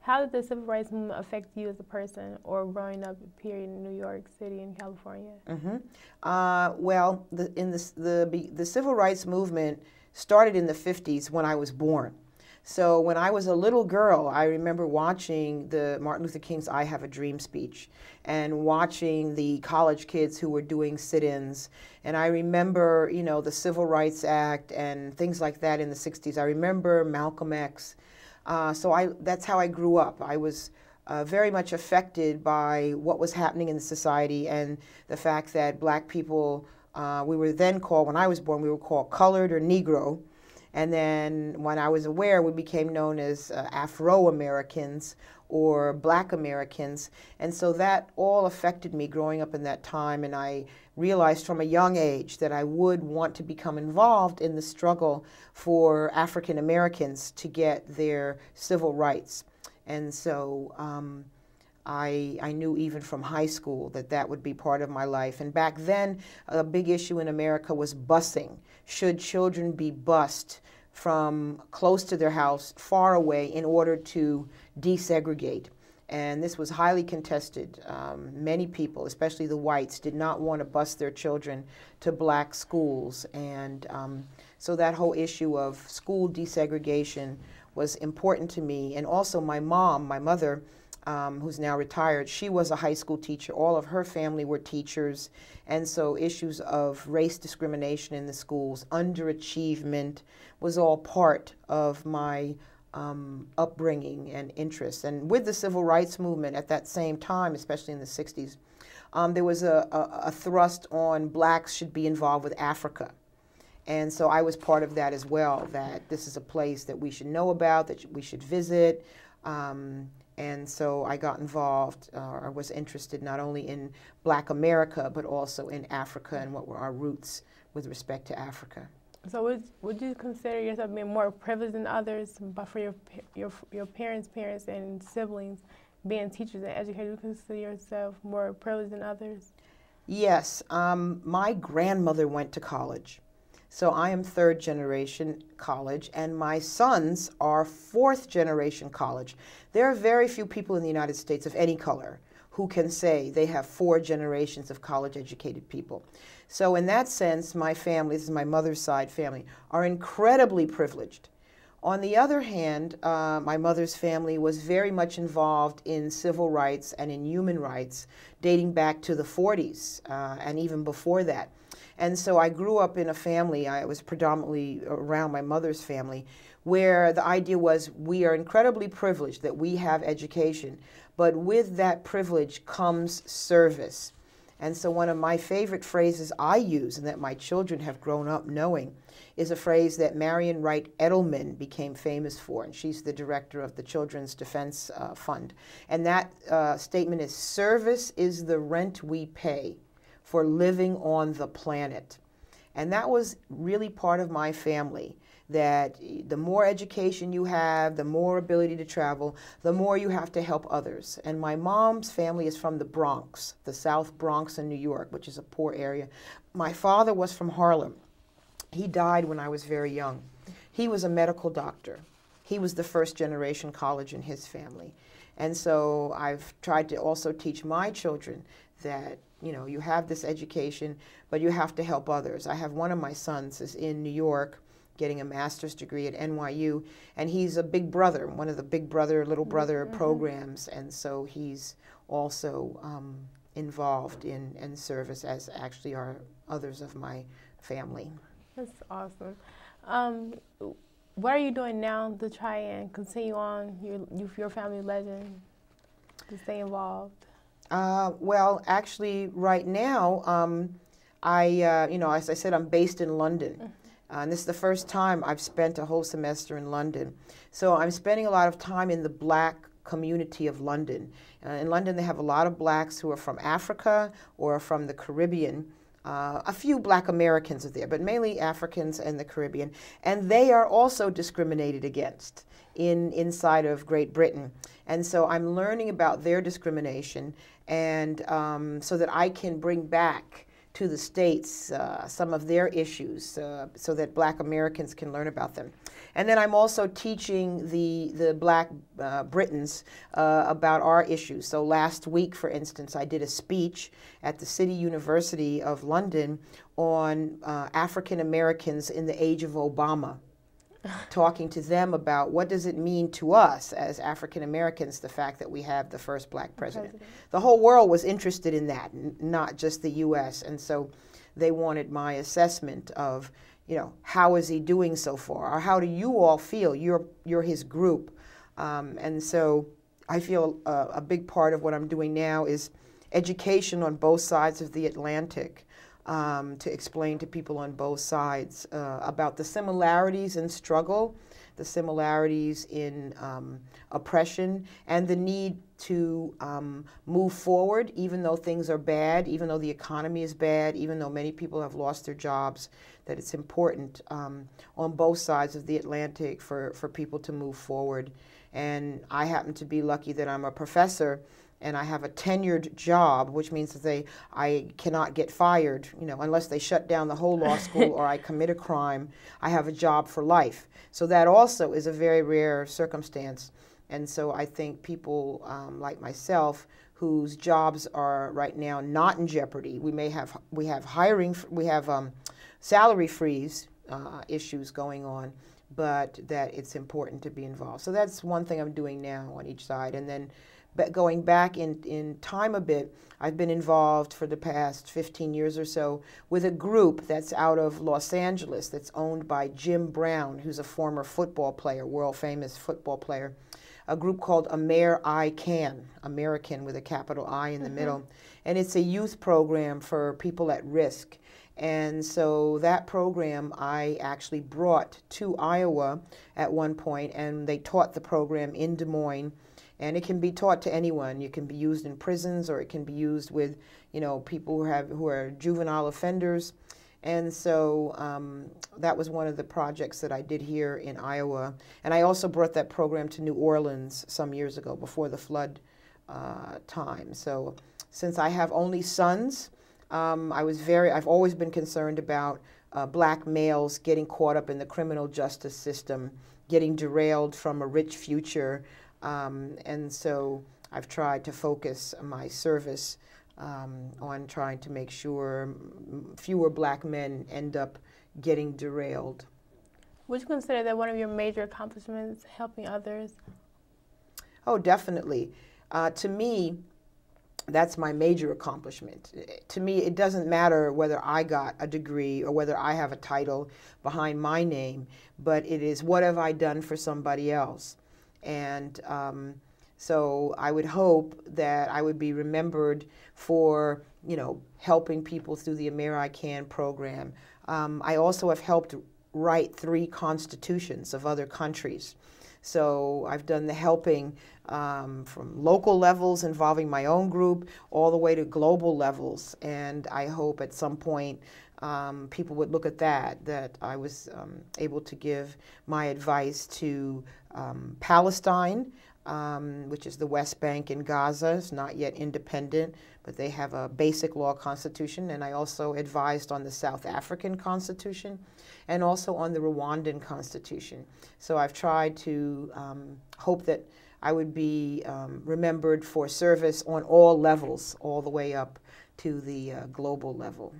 How did the civil rights movement affect you as a person or growing up here in New York City in California? Well, the civil rights movement started in the 50s when I was born. So when I was a little girl, I remember watching the Martin Luther King's I Have a Dream speech and watching the college kids who were doing sit-ins. And I remember, you know, the Civil Rights Act and things like that in the 60s. I remember Malcolm X. That's how I grew up. I was very much affected by what was happening in the society and the fact that black people, we were then called, when I was born, we were called colored or Negro. And then when I was aware, we became known as Afro-Americans or Black Americans. And so that all affected me growing up in that time. And I realized from a young age that I would want to become involved in the struggle for African Americans to get their civil rights. And so I knew even from high school that that would be part of my life. And back then, a big issue in America was busing. Should children be bused from close to their house, far away, in order to desegregate? And this was highly contested. Many people, especially the whites, did not want to bus their children to black schools. And so that whole issue of school desegregation was important to me. And also my mom, my mother, who's now retired, she was a high school teacher. All of her family were teachers. And so issues of race discrimination in the schools, underachievement, was all part of my upbringing and interests. And with the civil rights movement at that same time, especially in the 60s, there was a thrust on blacks should be involved with Africa. And so I was part of that as well, that this is a place that we should know about, that we should visit. And so I got involved, or was interested not only in Black America, but also in Africa and what were our roots with respect to Africa. So would you consider yourself being more privileged than others, but for your parents' and siblings being teachers and educators, would you consider yourself more privileged than others? Yes. My grandmother went to college. So I am third generation college, and my sons are fourth generation college. There are very few people in the United States of any color who can say they have 4 generations of college educated people. So in that sense, my family, this is my mother's side family, are incredibly privileged. On the other hand, my mother's family was very much involved in civil rights and in human rights dating back to the 40s and even before that. And so I grew up in a family, I was predominantly around my mother's family, where the idea was we are incredibly privileged that we have education, but with that privilege comes service. And so one of my favorite phrases I use, and that my children have grown up knowing, is a phrase that Marion Wright Edelman became famous for, and she's the director of the Children's Defense Fund. And that statement is, "Service is the rent we pay for living on the planet." And that was really part of my family, that the more education you have, the more ability to travel, the more you have to help others. And my mom's family is from the Bronx, the South Bronx in New York, which is a poor area. My father was from Harlem. He died when I was very young. He was a medical doctor. He was the first generation college in his family. And so I've tried to also teach my children that, you know, you have this education, but you have to help others. I have one of my sons is in New York getting a master's degree at NYU, and he's a big brother, one of the big brother, little brother programs, and so he's also involved in service, as actually are others of my family. That's awesome. What are you doing now to try and continue on your family legend, to stay involved? Well, actually, right now, you know, as I said, I'm based in London. And this is the first time I've spent a whole semester in London. So I'm spending a lot of time in the Black community of London. In London, they have a lot of blacks who are from Africa or from the Caribbean. A few Black Americans are there, but mainly Africans and the Caribbean. And they are also discriminated against inside of Great Britain. And so I'm learning about their discrimination, and so that I can bring back to the States some of their issues so that Black Americans can learn about them. And then I'm also teaching the Black Britons about our issues. So last week, for instance, I did a speech at the City University of London on African Americans in the age of Obama, talking to them about what does it mean to us as African Americans, the fact that we have the first Black president. The whole world was interested in that, not just the U.S. And so they wanted my assessment of, you know, how is he doing so far? Or how do you all feel? You're his group. And so I feel a big part of what I'm doing now is education on both sides of the Atlantic, to explain to people on both sides about the similarities in struggle, the similarities in oppression, and the need to move forward even though things are bad, even though the economy is bad, even though many people have lost their jobs, that it's important on both sides of the Atlantic for people to move forward. And I happen to be lucky that I'm a professor and I have a tenured job, which means that I cannot get fired, you know, unless they shut down the whole law school or I commit a crime. I have a job for life. So that also is a very rare circumstance. And so I think people like myself, whose jobs are right now not in jeopardy, we have hiring, we have salary freeze issues going on, but that it's important to be involved. So that's one thing I'm doing now on each side. And then but going back in time a bit, I've been involved for the past 15 years or so with a group that's out of Los Angeles that's owned by Jim Brown, who's a former football player, world famous football player, a group called American, American with a capital I in the middle. And it's a youth program for people at risk. And so that program I actually brought to Iowa at one point, and they taught the program in Des Moines. And it can be taught to anyone. You can be used in prisons, or it can be used with, you know, people who are juvenile offenders. And so that was one of the projects that I did here in Iowa. And I also brought that program to New Orleans some years ago, before the flood time. So since I have only sons, I've always been concerned about Black males getting caught up in the criminal justice system, getting derailed from a rich future. And so I've tried to focus my service on trying to make sure fewer Black men end up getting derailed. Would you consider that one of your major accomplishments, helping others? Oh, definitely. To me, that's my major accomplishment. To me, it doesn't matter whether I got a degree or whether I have a title behind my name, but it is what have I done for somebody else. And so I would hope that I would be remembered for, you know, helping people through the American program. I also have helped write 3 constitutions of other countries. So I've done the helping from local levels involving my own group all the way to global levels. And I hope at some point people would look at that I was able to give my advice to Palestine, which is the West Bank and Gaza. It's not yet independent, but they have a basic law constitution. And I also advised on the South African constitution and also on the Rwandan constitution. So I've tried to hope that I would be remembered for service on all levels, all the way up to the global level.